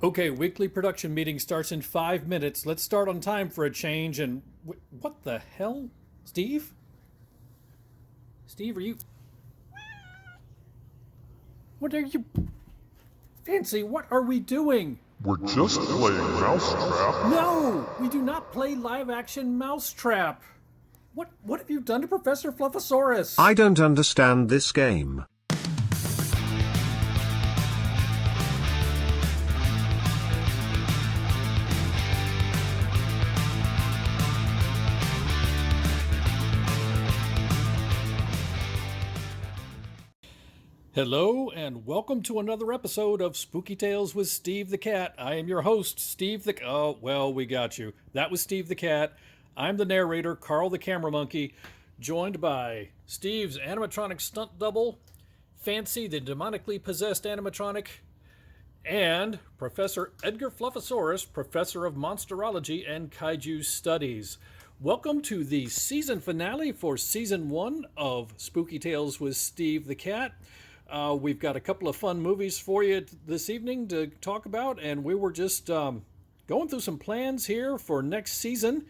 Okay, weekly production meeting starts in 5 minutes. Let's start on time for a change. And what the hell? Steve? Steve, are you. What are you. Fancy, what are we doing? We're just playing Mousetrap. No! We do not play live action Mousetrap. What have you done to Professor Fluffosaurus? I don't understand this game. Hello, and welcome to another episode of Spooky Tales with Steve the Cat. I am your host, Steve the... Oh, well, we got you. That was Steve the Cat. I'm the narrator, Carl the Camera Monkey, joined by Steve's animatronic stunt double, Fancy the demonically possessed animatronic, and Professor Edgar Fluffosaurus, Professor of Monsterology and Kaiju Studies. Welcome to the season finale for Season 1 of Spooky Tales with Steve the Cat. We've got a couple of fun movies for you this evening to talk about, and we were just going through some plans here for next season,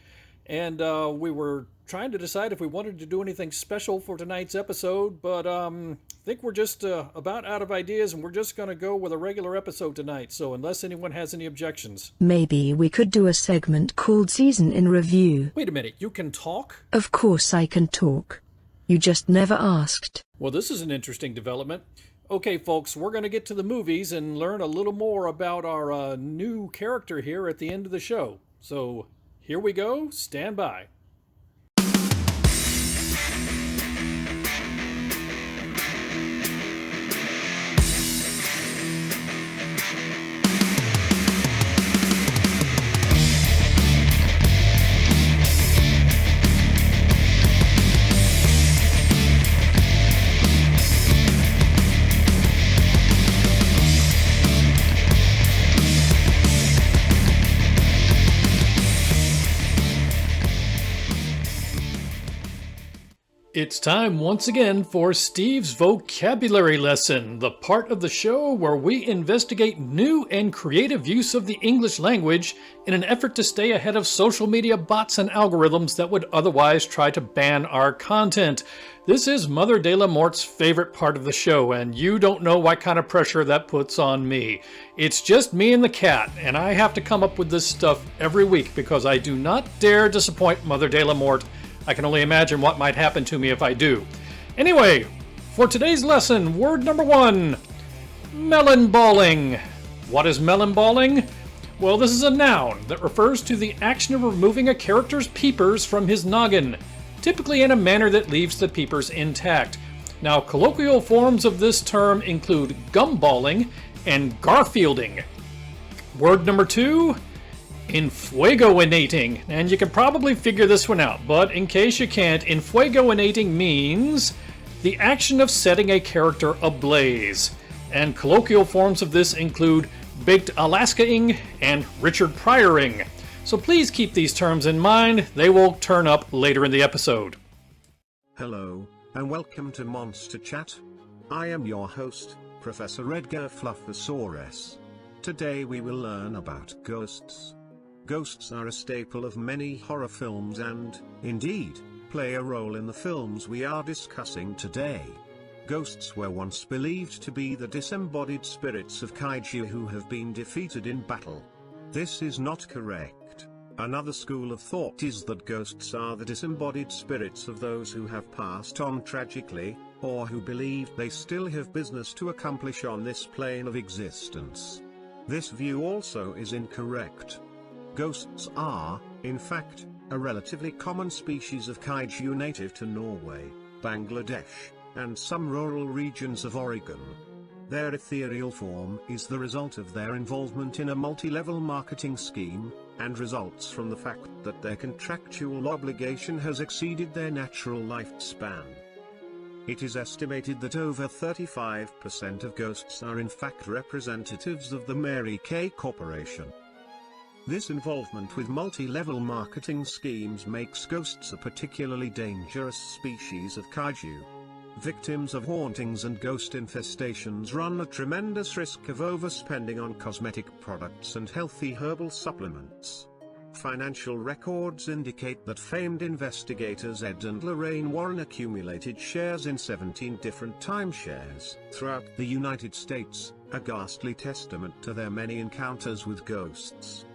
and we were trying to decide if we wanted to do anything special for tonight's episode, but I think we're just about out of ideas, and we're just going to go with a regular episode tonight, so unless anyone has any objections. Maybe we could do a segment called Season in Review. Wait a minute, you can talk? Of course I can talk. You just never asked. Well, this is an interesting development. Okay, folks, we're going to get to the movies and learn a little more about our new character here at the end of the show. So, here we go. Stand by. It's time once again for Steve's Vocabulary Lesson, the part of the show where we investigate new and creative use of the English language in an effort to stay ahead of social media bots and algorithms that would otherwise try to ban our content. This is Mother de la Morte's favorite part of the show, and you don't know what kind of pressure that puts on me. It's just me and the cat, and I have to come up with this stuff every week because I do not dare disappoint Mother de la Morte. I can only imagine what might happen to me if I do. Anyway, for today's lesson, word number 1, melonballing. What is melonballing? Well, this is a noun that refers to the action of removing a character's peepers from his noggin, typically in a manner that leaves the peepers intact. Now, colloquial forms of this term include gumballing and garfielding. Word number 2, infuegoinating, and you can probably figure this one out, but in case you can't, infuegoinating means the action of setting a character ablaze, and colloquial forms of this include baked Alaskaing and Richard Pryoring. So please keep these terms in mind, they will turn up later in the episode. Hello, and welcome to Monster Chat. I am your host, Professor Edgar Fluffosaurus. Today we will learn about ghosts. Ghosts are a staple of many horror films and, indeed, play a role in the films we are discussing today. Ghosts were once believed to be the disembodied spirits of kaiju who have been defeated in battle. This is not correct. Another school of thought is that ghosts are the disembodied spirits of those who have passed on tragically, or who believe they still have business to accomplish on this plane of existence. This view also is incorrect. Ghosts are, in fact, a relatively common species of kaiju native to Norway, Bangladesh, and some rural regions of Oregon. Their ethereal form is the result of their involvement in a multi-level marketing scheme, and results from the fact that their contractual obligation has exceeded their natural lifespan. It is estimated that over 35% of ghosts are in fact representatives of the Mary Kay Corporation. This involvement with multi-level marketing schemes makes ghosts a particularly dangerous species of kaiju. Victims of hauntings and ghost infestations run a tremendous risk of overspending on cosmetic products and healthy herbal supplements. Financial records indicate that famed investigators Ed and Lorraine Warren accumulated shares in 17 different timeshares throughout the United States, a ghastly testament to their many encounters with ghosts.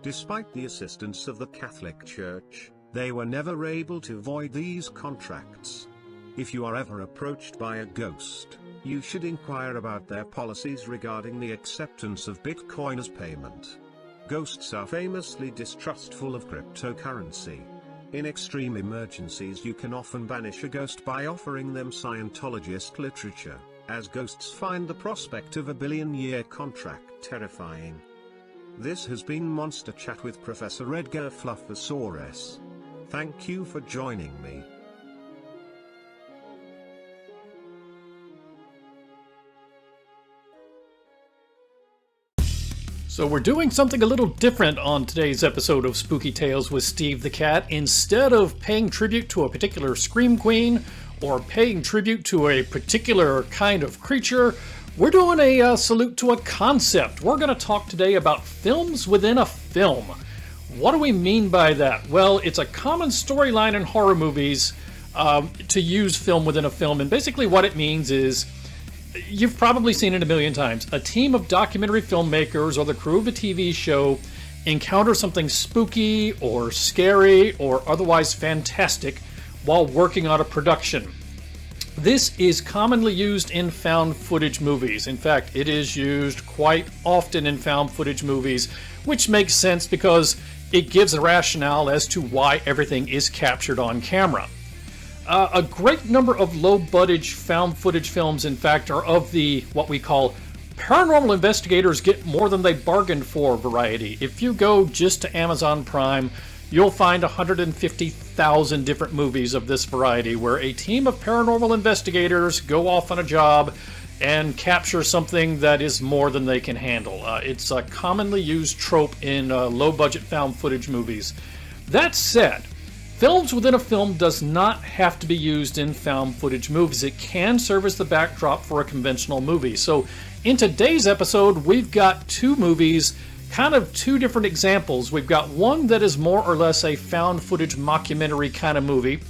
Despite the assistance of the Catholic Church, they were never able to void these contracts. If you are ever approached by a ghost, you should inquire about their policies regarding the acceptance of Bitcoin as payment. Ghosts are famously distrustful of cryptocurrency. In extreme emergencies, you can often banish a ghost by offering them Scientologist literature, as ghosts find the prospect of a billion-year contract terrifying. This has been Monster Chat with Professor Edgar Fluffosaurus. Thank you for joining me. So we're doing something a little different on today's episode of Spooky Tales with Steve the Cat. Instead of paying tribute to a particular Scream Queen or paying tribute to a particular kind of creature, we're doing a salute to a concept. We're going to talk today about films within a film. What do we mean by that? Well, it's a common storyline in horror movies to use film within a film, and basically what it means is, you've probably seen it a million times. A team of documentary filmmakers or the crew of a TV show encounter something spooky or scary or otherwise fantastic while working on a production. This is commonly used in found footage movies. In fact, it is used quite often in found footage movies, which makes sense because it gives a rationale as to why everything is captured on camera. A great number of low-budget found footage films, in fact, are of the, what we call, paranormal investigators get more than they bargained for variety. If you go just to Amazon Prime, you'll find 150,000 different movies of this variety, where a team of paranormal investigators go off on a job and capture something that is more than they can handle. It's a commonly used trope in low-budget found footage movies. That said, films within a film does not have to be used in found footage movies. It can serve as the backdrop for a conventional movie. So in today's episode, we've got two movies, kind of two different examples. We've got one that is more or less a found footage mockumentary kind of movie,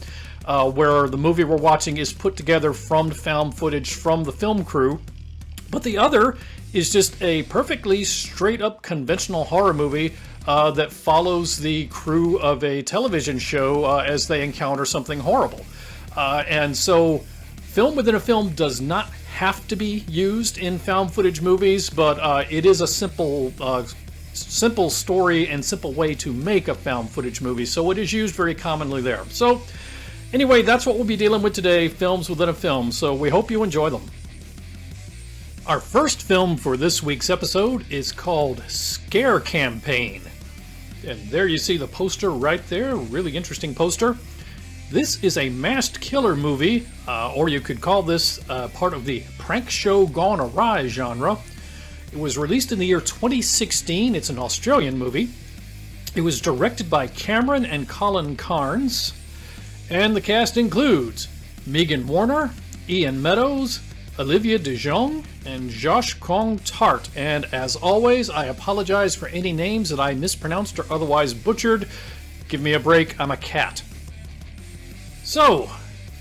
where the movie we're watching is put together from found footage from the film crew. But the other is just a perfectly straight up conventional horror movie that follows the crew of a television show as they encounter something horrible. And so film within a film does not have to be used in found footage movies, but it is a simple story and simple way to make a found footage movie, so it is used very commonly there. So anyway, that's what we'll be dealing with today, films within a film, so we hope you enjoy them. Our first film for this week's episode is called Scare Campaign. And there you see the poster right there, really interesting poster. This is a masked killer movie, or you could call this part of the prank show gone awry genre. It was released in the year 2016. It's an Australian movie. It was directed by Cameron and Colin Carnes. And the cast includes Megan Warner, Ian Meadows, Olivia de Jong, and Josh Kong Tart. And as always, I apologize for any names that I mispronounced or otherwise butchered. Give me a break, I'm a cat. So,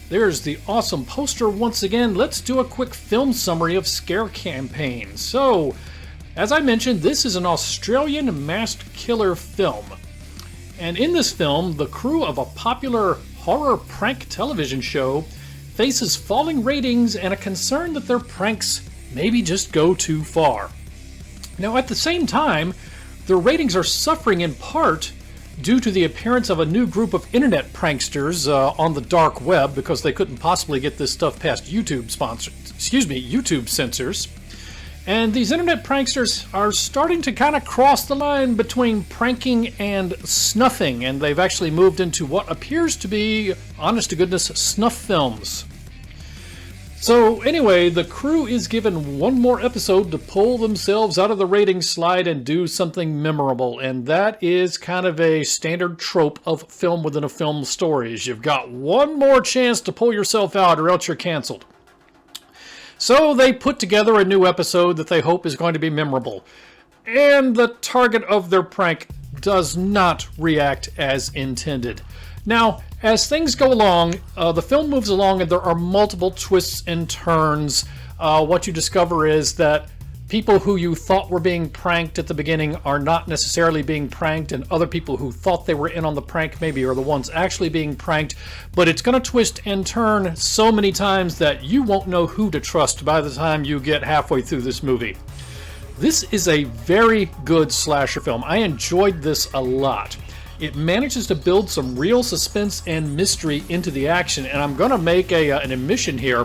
there's the awesome poster once again. Let's do a quick film summary of Scare Campaign. So, as I mentioned, this is an Australian masked killer film. And in this film, the crew of a popular horror prank television show faces falling ratings and a concern that their pranks maybe just go too far. Now, at the same time, their ratings are suffering in part due to the appearance of a new group of internet pranksters on the dark web, because they couldn't possibly get this stuff past YouTube censors. And these internet pranksters are starting to kind of cross the line between pranking and snuffing, and they've actually moved into what appears to be, honest to goodness, snuff films. So anyway, the crew is given one more episode to pull themselves out of the ratings slide and do something memorable, and that is kind of a standard trope of film within a film stories. You've got one more chance to pull yourself out or else you're canceled. So they put together a new episode that they hope is going to be memorable. And the target of their prank does not react as intended. Now, as things go along, the film moves along and there are multiple twists and turns. What you discover is that people who you thought were being pranked at the beginning are not necessarily being pranked, and other people who thought they were in on the prank maybe are the ones actually being pranked. But it's going to twist and turn so many times that you won't know who to trust by the time you get halfway through this movie. This is a very good slasher film. I enjoyed this a lot. It manages to build some real suspense and mystery into the action, and I'm going to make an admission here.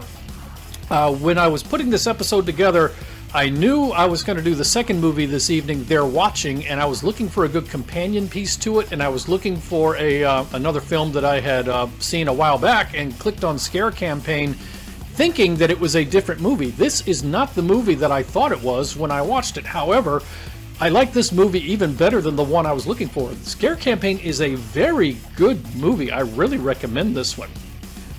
When I was putting this episode together, I knew I was going to do the second movie this evening, They're Watching, and I was looking for a good companion piece to it, and I was looking for another film that I had seen a while back and clicked on Scare Campaign, thinking that it was a different movie. This is not the movie that I thought it was when I watched it. However, I like this movie even better than the one I was looking for. Scare Campaign is a very good movie. I really recommend this one.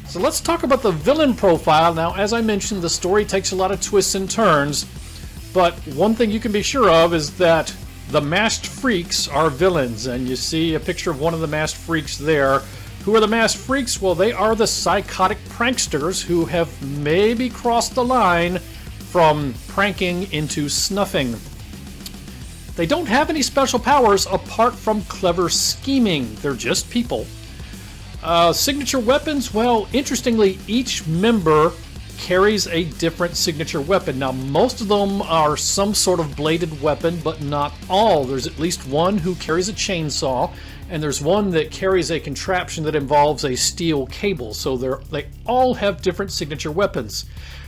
So let's talk about the villain profile. Now, as I mentioned, the story takes a lot of twists and turns, but one thing you can be sure of is that the masked freaks are villains, and you see a picture of one of the masked freaks there. Who are the masked freaks? Well, they are the psychotic pranksters who have maybe crossed the line from pranking into snuffing. They don't have any special powers apart from clever scheming. They're just people. Signature weapons? Well, interestingly, each member carries a different signature weapon. Now, most of them are some sort of bladed weapon, but not all. There's at least one who carries a chainsaw, and there's one that carries a contraption that involves a steel cable. So they all have different signature weapons.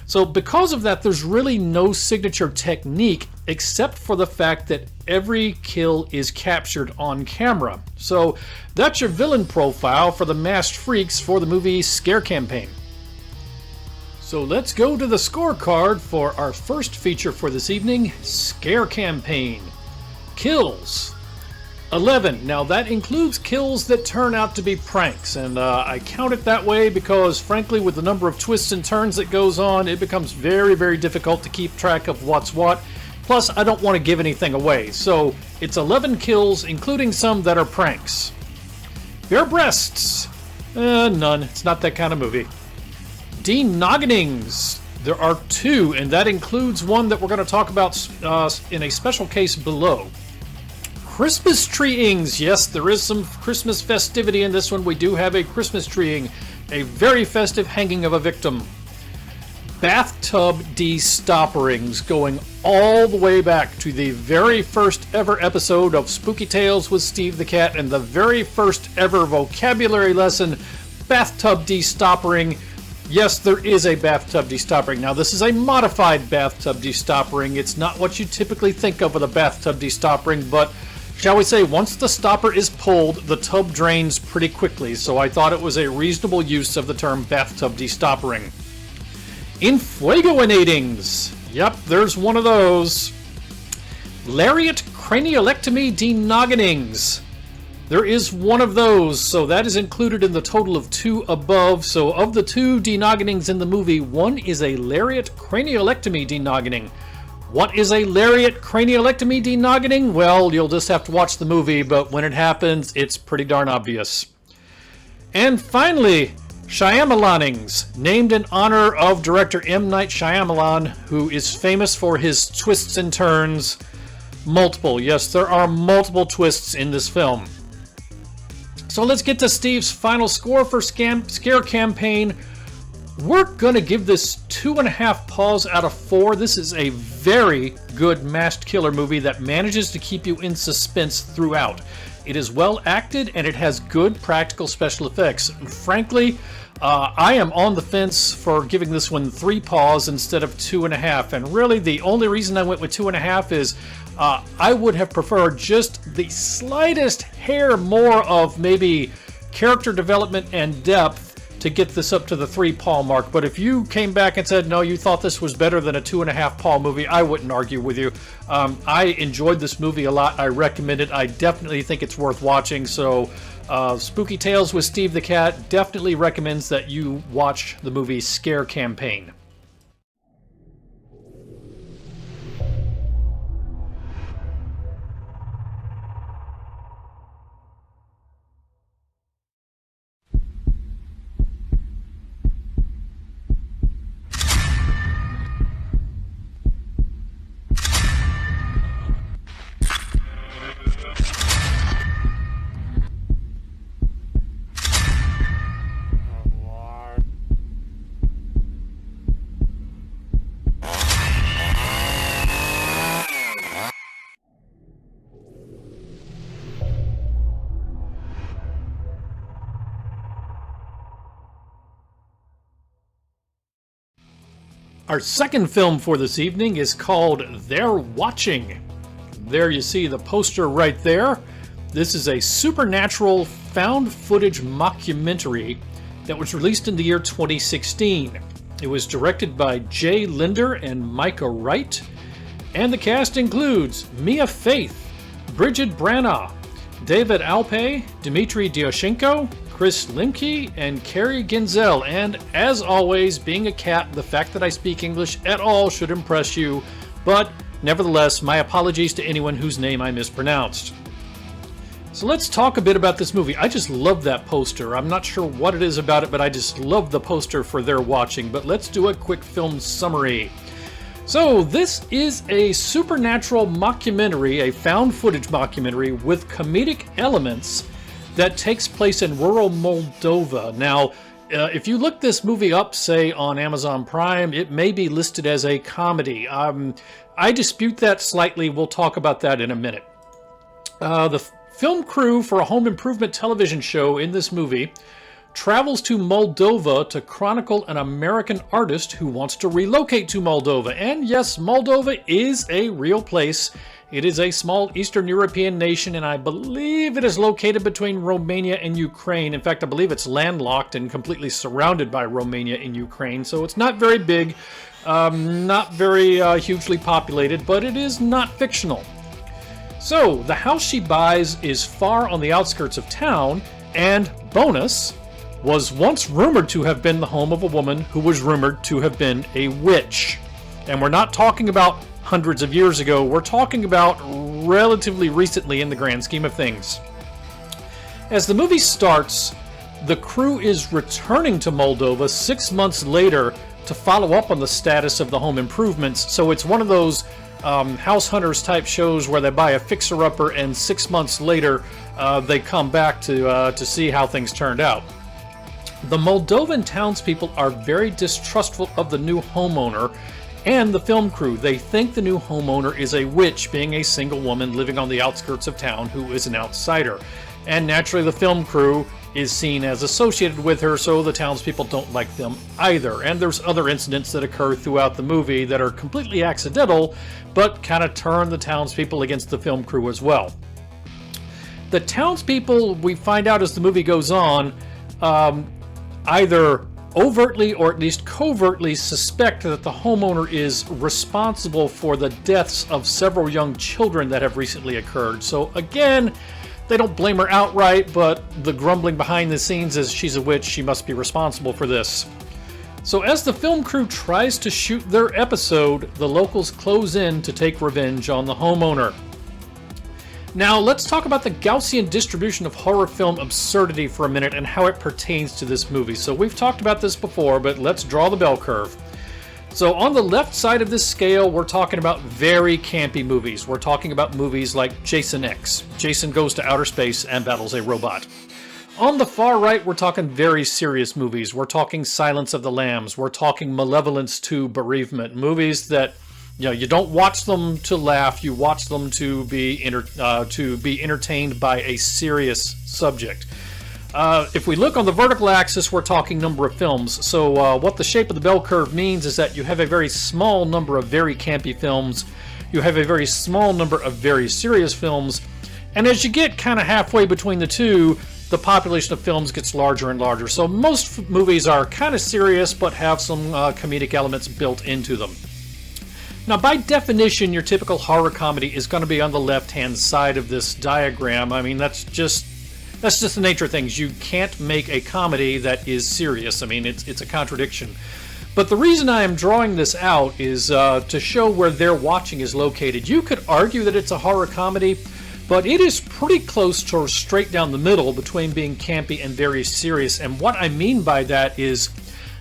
So because of that, there's really no signature technique except for the fact that every kill is captured on camera. So that's your villain profile for the masked freaks for the movie Scare Campaign. So let's go to the scorecard for our first feature for this evening, Scare Campaign. Kills. 11. Now that includes kills that turn out to be pranks, and I count it that way because frankly with the number of twists and turns that goes on, it becomes very, very difficult to keep track of what's what. Plus, I don't want to give anything away, so it's 11 kills, including some that are pranks. Bare breasts. None. It's not that kind of movie. Denogginings. There are 2, and that includes one that we're going to talk about in a special case below. Christmas treeings. Yes, there is some Christmas festivity in this one. We do have a Christmas treeing, a very festive hanging of a victim. Bathtub de-stopperings, going all the way back to the very first ever episode of Spooky Tales with Steve the Cat and the very first ever vocabulary lesson, bathtub de-stoppering. Yes, there is a bathtub de-stoppering. Now, this is a modified bathtub de-stoppering. It's not what you typically think of with a bathtub de-stoppering, but shall we say, once the stopper is pulled, the tub drains pretty quickly, so I thought it was a reasonable use of the term bathtub de-stoppering. Infuegoinatings. Yep, there's one of those. Lariat craniolectomy denogginings. There is one of those, so that is included in the total of 2 above. So of the 2 denogginings in the movie, one is a lariat craniolectomy denoggining. What is a lariat craniolectomy denoggining? Well, you'll just have to watch the movie, but when it happens, it's pretty darn obvious. And finally, Shyamalanings, named in honor of director M. Night Shyamalan, who is famous for his twists and turns. Multiple, yes, there are multiple twists in this film. So let's get to Steve's final score for Scare Campaign. We're going to give this 2.5 paws out of 4. This is a very good masked killer movie that manages to keep you in suspense throughout. It is well acted and it has good practical special effects. Frankly, I am on the fence for giving this one 3 paws instead of 2.5. And really, the only reason I went with 2.5 is I would have preferred just the slightest hair more of maybe character development and depth to get this up to the 3 Paul mark. But if you came back and said, no, you thought this was better than a 2.5 Paul movie, I wouldn't argue with you. I enjoyed this movie a lot. I recommend it. I definitely think it's worth watching. So Spooky Tales with Steve the Cat definitely recommends that you watch the movie Scare Campaign. Our second film for this evening is called They're Watching. There you see the poster right there. This is a supernatural found footage mockumentary that was released in the year 2016. It was directed by Jay Linder and Micah Wright, and the cast includes Mia Faith, Bridget Branagh, David Alpay, Dmitry Dioshenko, Chris Limke, and Carrie Genzel. And as always, being a cat, the fact that I speak English at all should impress you, but nevertheless, my apologies to anyone whose name I mispronounced. So let's talk a bit about this movie. I just love that poster. I'm not sure what it is about it, but I just love the poster for They're Watching. But let's do a quick film summary. So this is a supernatural mockumentary, a found footage mockumentary with comedic elements that takes place in rural Moldova. Now, if you look this movie up, say on Amazon Prime, it may be listed as a comedy. I dispute that slightly. We'll talk about that in a minute. The film crew for a home improvement television show in this movie travels to Moldova to chronicle an American artist who wants to relocate to Moldova. And yes, Moldova is a real place. It is a small Eastern European nation, and I believe it is located between Romania and Ukraine. In fact, I believe it's landlocked and completely surrounded by Romania and Ukraine, so it's not very big, not very hugely populated, but it is not fictional. So, the house she buys is far on the outskirts of town, and bonus, was once rumored to have been the home of a woman who was rumored to have been a witch. And we're not talking about hundreds of years ago, we're talking about relatively recently in the grand scheme of things. As the movie starts, the crew is returning to Moldova 6 months later to follow up on the status of the home improvements. So it's one of those house hunters type shows where they buy a fixer-upper and 6 months later they come back to see how things turned out. The Moldovan townspeople are very distrustful of the new homeowner and the film crew. They think the new homeowner is a witch, being a single woman living on the outskirts of town who is an outsider. And naturally the film crew is seen as associated with her, so the townspeople don't like them either. And there's other incidents that occur throughout the movie that are completely accidental, but kind of turn the townspeople against the film crew as well. The townspeople, we find out as the movie goes on, either overtly or at least covertly suspect that the homeowner is responsible for the deaths of several young children that have recently occurred. So again, they don't blame her outright, but the grumbling behind the scenes is she's a witch, she must be responsible for this. So as the film crew tries to shoot their episode, the locals close in to take revenge on the homeowner. Now, let's talk about the Gaussian distribution of horror film absurdity for a minute and how it pertains to this movie. So we've talked about this before, but let's draw the bell curve. So on the left side of this scale, we're talking about very campy movies. We're talking about movies like Jason X. Jason goes to outer space and battles a robot. On the far right, we're talking very serious movies. We're talking Silence of the Lambs. We're talking Malevolence 2 Bereavement. Movies that, you know, you don't watch them to laugh, you watch them to be entertained by a serious subject. If we look on the vertical axis, we're talking number of films. So what the shape of the bell curve means is that you have a very small number of very campy films, you have a very small number of very serious films, and as you get kind of halfway between the two, the population of films gets larger and larger. So most movies are kind of serious, but have some comedic elements built into them. Now, by definition, your typical horror comedy is going to be on the left-hand side of this diagram. I mean, that's just the nature of things. You can't make a comedy that is serious. I mean, it's a contradiction. But the reason I am drawing this out is to show where They're Watching is located. You could argue that it's a horror comedy, but it is pretty close to straight down the middle between being campy and very serious. And what I mean by that is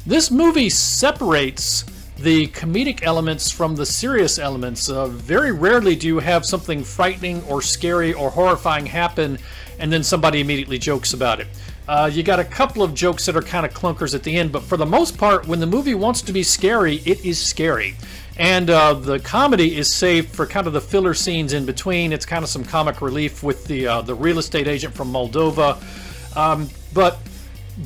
this movie separates the comedic elements from the serious elements. Very rarely do you have something frightening or scary or horrifying happen and then somebody immediately jokes about it. You got a couple of jokes that are kind of clunkers at the end, but for the most part, when the movie wants to be scary, it is scary. And the comedy is saved for kind of the filler scenes in between. It's kind of some comic relief with the real estate agent from Moldova. But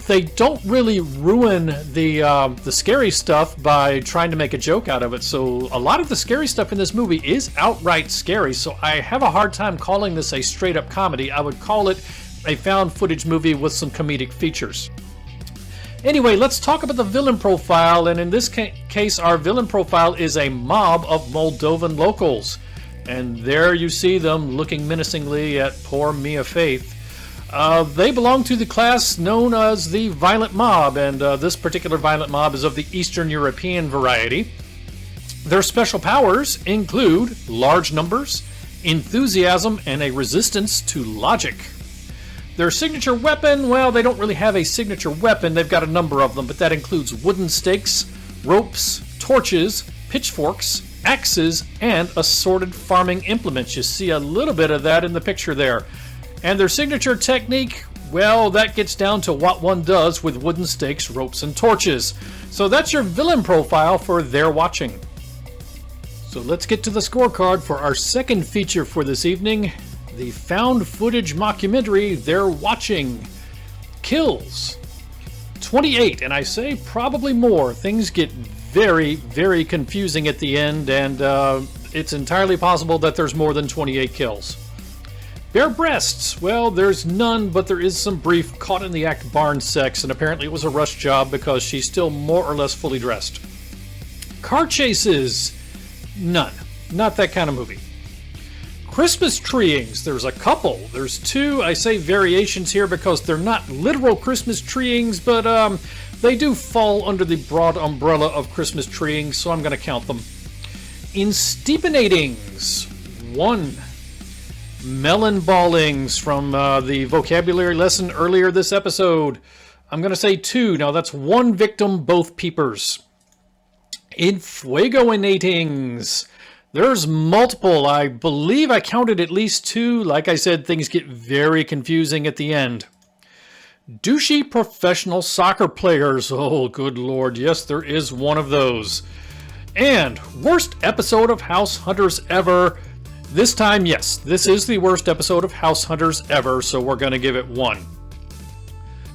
they don't really ruin the scary stuff by trying to make a joke out of it. So a lot of the scary stuff in this movie is outright scary. So I have a hard time calling this a straight-up comedy. I would call it a found footage movie with some comedic features. Anyway, let's talk about the villain profile. And in this case, our villain profile is a mob of Moldovan locals. And there you see them looking menacingly at poor Mia Faith. They belong to the class known as the Violent Mob, and this particular Violent Mob is of the Eastern European variety. Their special powers include large numbers, enthusiasm, and a resistance to logic. Their signature weapon, well, they don't really have a signature weapon. They've got a number of them, but that includes wooden stakes, ropes, torches, pitchforks, axes, and assorted farming implements. You see a little bit of that in the picture there. And their signature technique, well, that gets down to what one does with wooden stakes, ropes, and torches. So that's your villain profile for They're Watching. So let's get to the scorecard for our second feature for this evening, the found footage mockumentary They're Watching. Kills 28, and I say probably more. Things get very, very confusing at the end, and it's entirely possible that there's more than 28 kills. Bare breasts, well, there's none, but there is some brief caught in the act barn sex, and apparently it was a rush job because she's still more or less fully dressed. Car chases, none. Not that kind of movie. Christmas treeings, there's a couple. There's two, I say variations here because they're not literal Christmas treeings, but they do fall under the broad umbrella of Christmas treeing, so I'm going to count them. Insteepenatings, 1. Melon ballings from the vocabulary lesson earlier this episode. I'm going to say 2. Now that's 1 victim, both peepers. Infuegoinatings. There's multiple. I believe I counted at least 2. Like I said, things get very confusing at the end. Douchey professional soccer players. Oh, good Lord. Yes, there is one of those. And worst episode of House Hunters ever. This time, yes, this is the worst episode of House Hunters ever, so we're going to give it 1.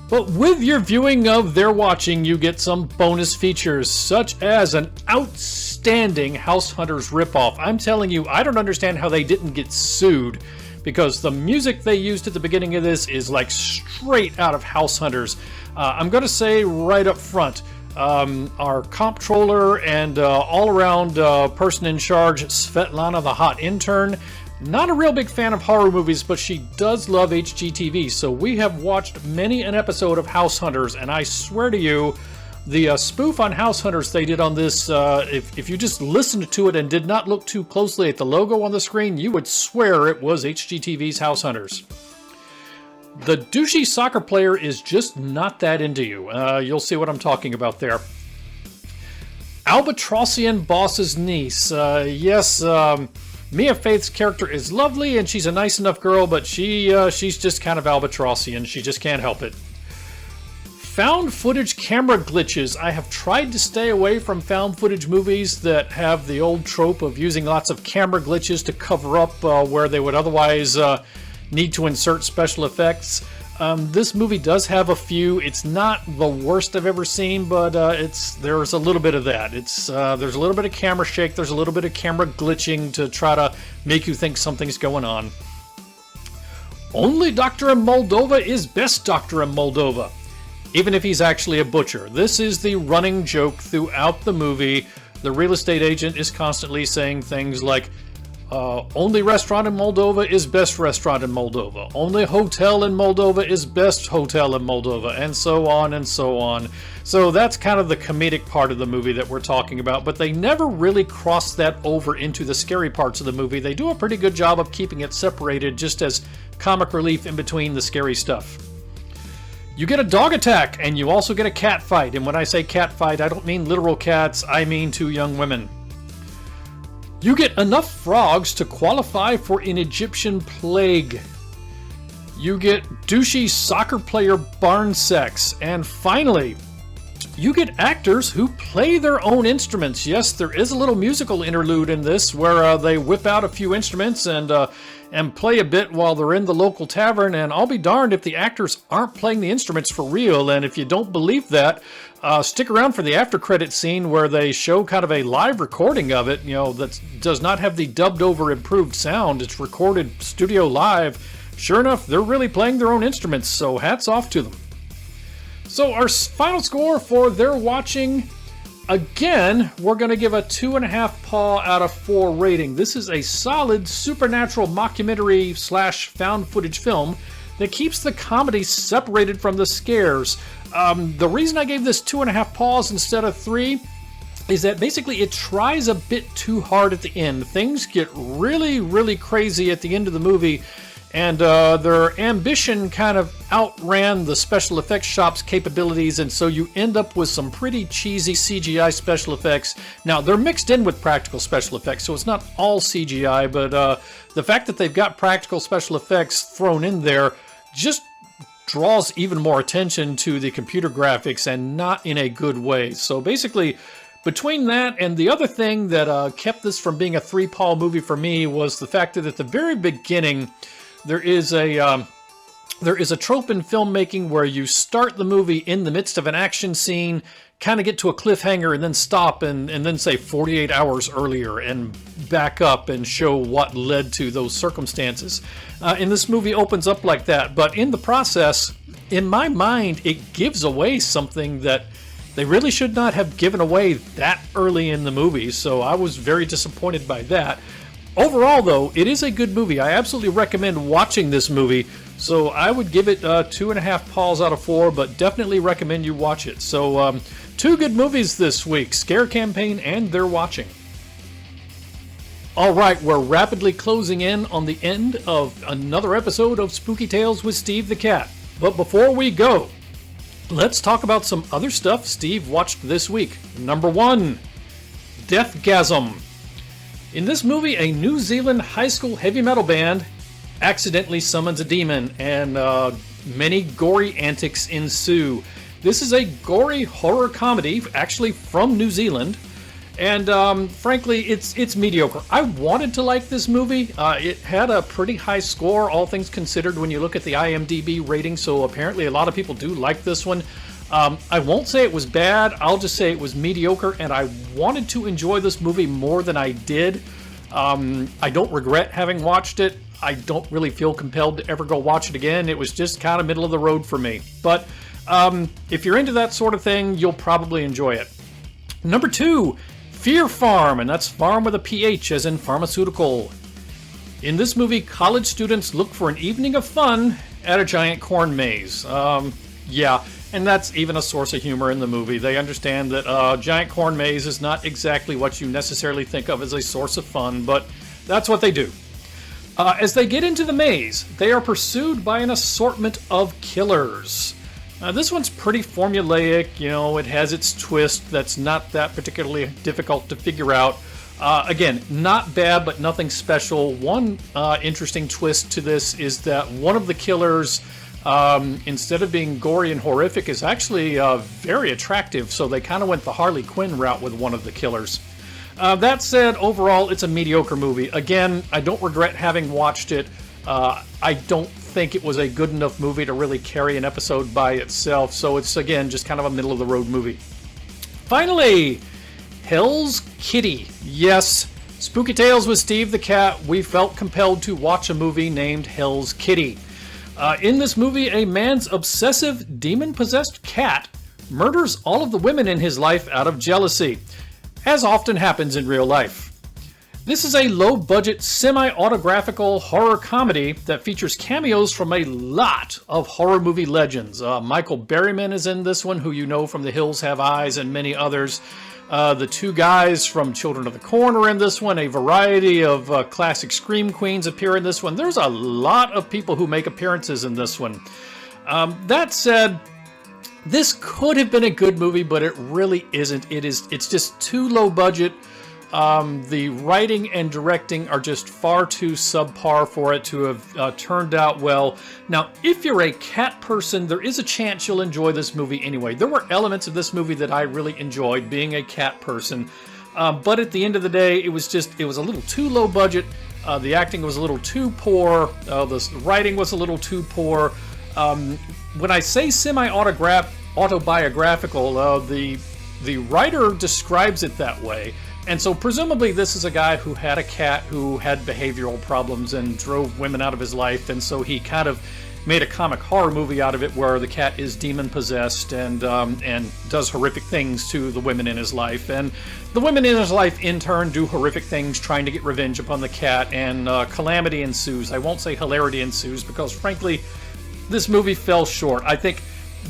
But with your viewing of They're Watching, you get some bonus features, such as an outstanding House Hunters ripoff. I'm telling you, I don't understand how they didn't get sued, because the music they used at the beginning of this is like straight out of House Hunters. I'm going to say right up front, our comptroller and all-around person in charge, Svetlana the Hot Intern, not a real big fan of horror movies, but she does love HGTV, so we have watched many an episode of House Hunters, and I swear to you, the spoof on House Hunters they did on this, if you just listened to it and did not look too closely at the logo on the screen, you would swear it was HGTV's House Hunters. The douchey soccer player is just not that into you. You'll see what I'm talking about there. Albatrossian boss's niece. Yes, Mia Faith's character is lovely and she's a nice enough girl, but she's just kind of Albatrossian. She just can't help it. Found footage camera glitches. I have tried to stay away from found footage movies that have the old trope of using lots of camera glitches to cover up where they would otherwise need to insert special effects. This movie does have a few. It's not the worst I've ever seen, but there's a little bit of that. There's a little bit of camera shake. There's a little bit of camera glitching to try to make you think something's going on. only doctor in Moldova is best doctor in Moldova, even if he's actually a butcher. This is the running joke throughout the movie. The real estate agent is constantly saying things like, only restaurant in Moldova is best restaurant in Moldova. Only hotel in Moldova is best hotel in Moldova, and so on and so on. So that's kind of the comedic part of the movie that we're talking about, but they never really cross that over into the scary parts of the movie. They do a pretty good job of keeping it separated just as comic relief in between the scary stuff. You get a dog attack, and you also get a cat fight. And when I say cat fight, I don't mean literal cats, I mean two young women. You get enough frogs to qualify for an Egyptian plague. You get douchey soccer player barn sex. And finally, you get actors who play their own instruments. Yes, there is a little musical interlude in this where they whip out a few instruments and play a bit while they're in the local tavern, and I'll be darned if the actors aren't playing the instruments for real. And if you don't believe that, stick around for the after credit scene where they show kind of a live recording of it, that does not have the dubbed over improved sound. It's recorded studio live. Sure enough, they're really playing their own instruments, so hats off to them. So our final score for They're Watching, again, we're going to give a 2.5 paw out of 4 rating. This is a solid supernatural mockumentary / found footage film that keeps the comedy separated from the scares. The reason I gave this 2.5 paws instead of 3 is that basically it tries a bit too hard at the end. Things get really, really crazy at the end of the movie, and their ambition kind of outran the special effects shop's capabilities, and so you end up with some pretty cheesy CGI special effects. Now, they're mixed in with practical special effects, so it's not all CGI, but the fact that they've got practical special effects thrown in there just draws even more attention to the computer graphics, and not in a good way. So basically, between that and the other thing that kept this from being a 3-paw movie for me was the fact that at the very beginning, there is a trope in filmmaking where you start the movie in the midst of an action scene, kind of get to a cliffhanger, and then stop and then say 48 hours earlier and back up and show what led to those circumstances. And this movie opens up like that, but in the process, in my mind, it gives away something that they really should not have given away that early in the movie, so I was very disappointed by that. Overall, though, it is a good movie. I absolutely recommend watching this movie. So I would give it 2.5 paws out of 4, but definitely recommend you watch it. So 2 good movies this week, Scare Campaign and They're Watching. All right, we're rapidly closing in on the end of another episode of Spooky Tales with Steve the Cat. But before we go, let's talk about some other stuff Steve watched this week. Number 1, Deathgasm. In this movie, a New Zealand high school heavy metal band accidentally summons a demon, and many gory antics ensue. This is a gory horror comedy, actually from New Zealand, and frankly, it's mediocre. I wanted to like this movie. It had a pretty high score, all things considered, when you look at the IMDb rating, so apparently a lot of people do like this one. I won't say it was bad, I'll just say it was mediocre, and I wanted to enjoy this movie more than I did. I don't regret having watched it. I don't really feel compelled to ever go watch it again. It was just kind of middle of the road for me. But if you're into that sort of thing, you'll probably enjoy it. Number 2, Fear Farm, and that's farm with a PH as in pharmaceutical. In this movie, college students look for an evening of fun at a giant corn maze. Yeah. And that's even a source of humor in the movie. They understand that giant corn maze is not exactly what you necessarily think of as a source of fun, but that's what they do. As they get into the maze, they are pursued by an assortment of killers. This one's pretty formulaic, it has its twist that's not that particularly difficult to figure out. Again, not bad, but nothing special. One interesting twist to this is that one of the killers, instead of being gory and horrific, is actually very attractive, so they kind of went the Harley Quinn route with one of the killers. That said, overall, it's a mediocre movie. Again, I don't regret having watched it. I don't think it was a good enough movie to really carry an episode by itself, so it's, again, just kind of a middle-of-the-road movie. Finally, Hell's Kitty. Yes, Spooky Tales with Steve the Cat, we felt compelled to watch a movie named Hell's Kitty. In this movie, a man's obsessive, demon-possessed cat murders all of the women in his life out of jealousy, as often happens in real life. This is a low-budget, semi-autographical horror comedy that features cameos from a lot of horror movie legends. Michael Berryman is in this one, who you know from The Hills Have Eyes and many others. The two guys from Children of the Corn are in this one. A variety of classic Scream Queens appear in this one. There's a lot of people who make appearances in this one. That said, this could have been a good movie, but it really isn't. It's just too low budget. The writing and directing are just far too subpar for it to have turned out well. Now, if you're a cat person, there is a chance you'll enjoy this movie anyway. There were elements of this movie that I really enjoyed, being a cat person. But at the end of the day, it was a little too low budget. The acting was a little too poor. The writing was a little too poor. When I say semi-autobiographical, the writer describes it that way. And so presumably this is a guy who had a cat who had behavioral problems and drove women out of his life, and so he kind of made a comic horror movie out of it where the cat is demon-possessed and does horrific things to the women in his life. And the women in his life, in turn, do horrific things trying to get revenge upon the cat, and calamity ensues. I won't say hilarity ensues because, frankly, this movie fell short. I think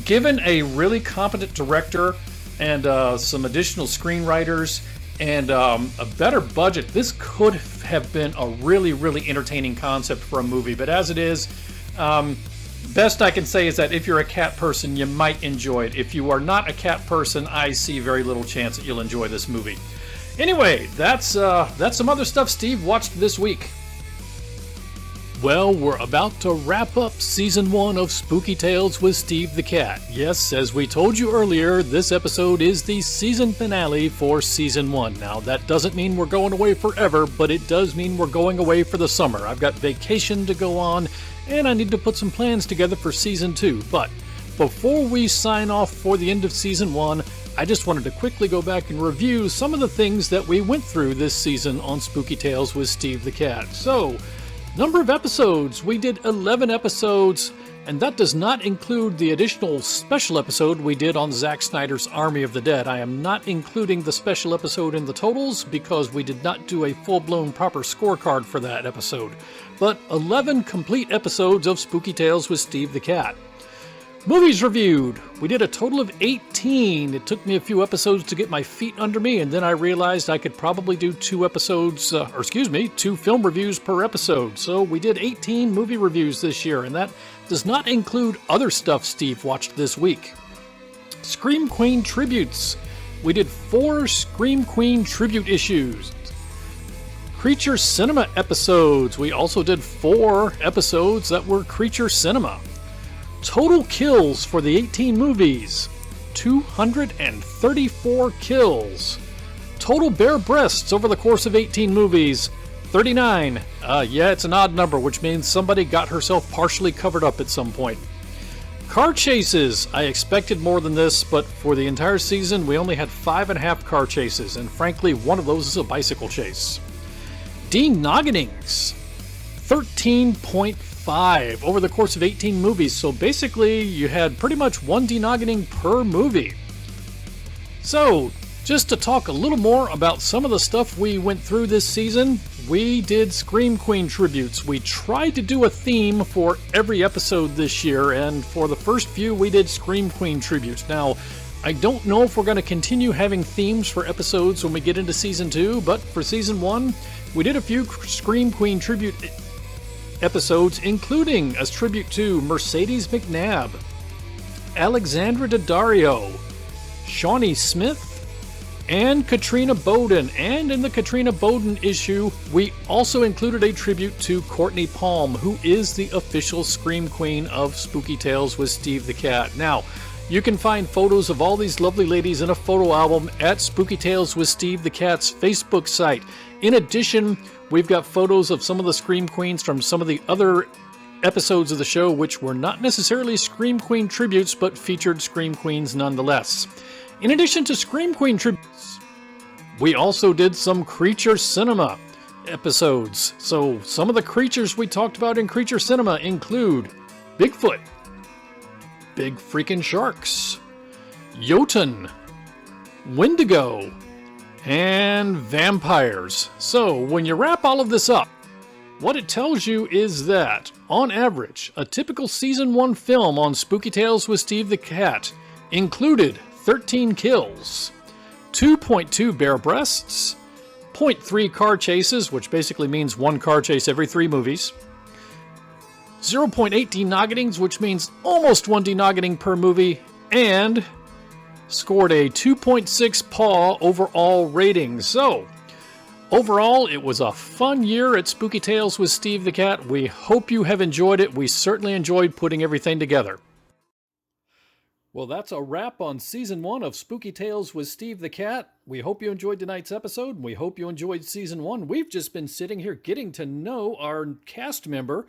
given a really competent director and some additional screenwriters, and a better budget, this could have been a really, really entertaining concept for a movie. But as it is, best I can say is that if you're a cat person, you might enjoy it. If you are not a cat person, I see very little chance that you'll enjoy this movie. Anyway, that's some other stuff Steve watched this week. Well, we're about to wrap up Season 1 of Spooky Tales with Steve the Cat. Yes, as we told you earlier, this episode is the season finale for Season 1. Now, that doesn't mean we're going away forever, but it does mean we're going away for the summer. I've got vacation to go on, and I need to put some plans together for Season 2. But before we sign off for the end of Season 1, I just wanted to quickly go back and review some of the things that we went through this season on Spooky Tales with Steve the Cat. So, number of episodes, we did 11 episodes, and that does not include the additional special episode we did on Zack Snyder's Army of the Dead. I am not including the special episode in the totals because we did not do a full-blown proper scorecard for that episode. But 11 complete episodes of Spooky Tales with Steve the Cat. Movies reviewed. We did a total of 18. It took me a few episodes to get my feet under me, and then I realized I could probably do 2 film reviews per episode. So we did 18 movie reviews this year, and that does not include other stuff Steve watched this week. Scream Queen tributes. We did 4 Scream Queen tribute issues. Creature Cinema episodes. We also did 4 episodes that were Creature Cinema. Total kills for the 18 movies, 234 kills. Total bare breasts over the course of 18 movies, 39. Yeah, it's an odd number, which means somebody got herself partially covered up at some point. Car chases. I expected more than this, but for the entire season, we only had 5.5 car chases, and frankly, one of those is a bicycle chase. Denogginings. 13.5 over the course of 18 movies, so basically you had pretty much 1 denoggening per movie. So, just to talk a little more about some of the stuff we went through this season, we did Scream Queen tributes. We tried to do a theme for every episode this year, and for the first few we did Scream Queen tributes. Now, I don't know if we're going to continue having themes for episodes when we get into Season 2, but for Season 1, we did a few Scream Queen tribute episodes, including a tribute to Mercedes McNabb, Alexandra Daddario, Shawnee Smith, and Katrina Bowden. And in the Katrina Bowden issue, we also included a tribute to Courtney Palm, who is the official Scream Queen of Spooky Tales with Steve the Cat. Now, you can find photos of all these lovely ladies in a photo album at Spooky Tales with Steve the Cat's Facebook site. In addition, we've got photos of some of the Scream Queens from some of the other episodes of the show, which were not necessarily Scream Queen tributes, but featured Scream Queens nonetheless. In addition to Scream Queen tributes, we also did some Creature Cinema episodes. So some of the creatures we talked about in Creature Cinema include Bigfoot, big freaking sharks, Jotun, Wendigo, and vampires. So when you wrap all of this up, what it tells you is that, on average, a typical Season 1 film on Spooky Tales with Steve the Cat included 13 kills, 2.2 bare breasts, zero point 0.3 car chases, which basically means one car chase every 3 movies, 0.8 denoggetings, which means almost one denoggeting per movie, and scored a 2.6 paw overall rating. So, overall, it was a fun year at Spooky Tales with Steve the Cat. We hope you have enjoyed it. We certainly enjoyed putting everything together. Well, that's a wrap on Season 1 of Spooky Tales with Steve the Cat. We hope you enjoyed tonight's episode, and we hope you enjoyed Season 1. We've just been sitting here getting to know our cast member.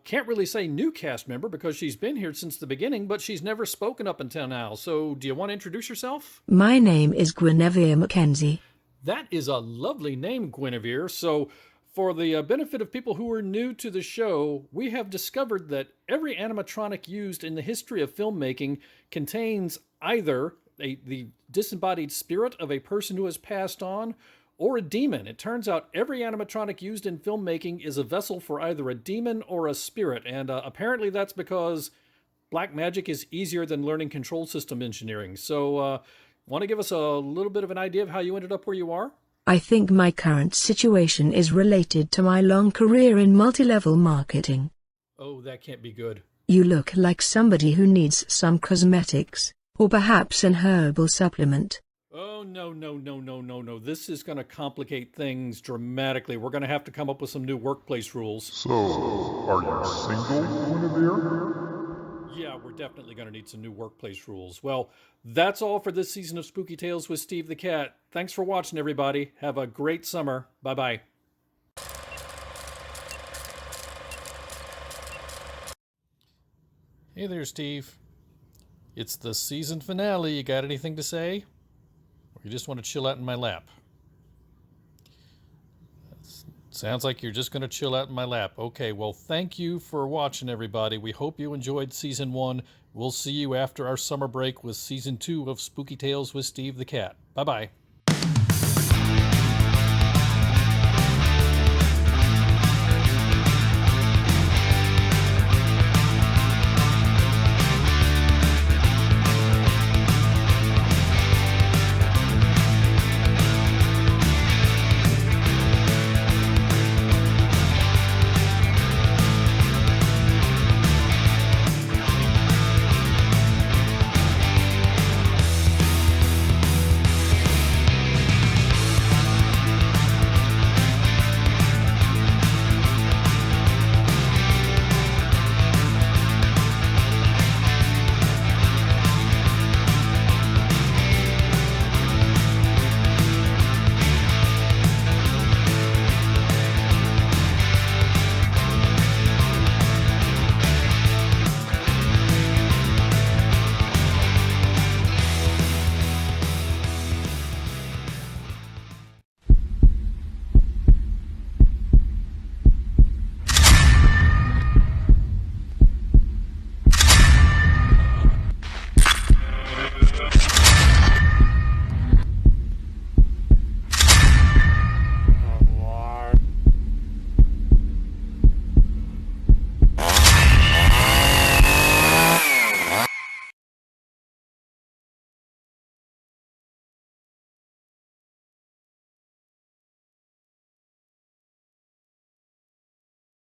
Can't really say new cast member because she's been here since the beginning, but she's never spoken up until now. So, do you want to introduce yourself? My name is Guinevere Mackenzie. That is a lovely name, Guinevere. So, for the benefit of people who are new to the show, we have discovered that every animatronic used in the history of filmmaking contains either the disembodied spirit of a person who has passed on or a demon. It turns out every animatronic used in filmmaking is a vessel for either a demon or a spirit, and apparently that's because black magic is easier than learning control system engineering. So, want to give us a little bit of an idea of how you ended up where you are? I think my current situation is related to my long career in multi-level marketing. Oh, that can't be good. You look like somebody who needs some cosmetics, or perhaps an herbal supplement. Oh, no. This is going to complicate things dramatically. We're going to have to come up with some new workplace rules. So, are you single, Guinevere? Yeah, we're definitely going to need some new workplace rules. Well, that's all for this season of Spooky Tales with Steve the Cat. Thanks for watching, everybody. Have a great summer. Bye-bye. Hey there, Steve. It's the season finale. You got anything to say? Or you just want to chill out in my lap? Sounds like you're just going to chill out in my lap. Okay, well, thank you for watching, everybody. We hope you enjoyed Season 1. We'll see you after our summer break with Season 2 of Spooky Tales with Steve the Cat. Bye-bye.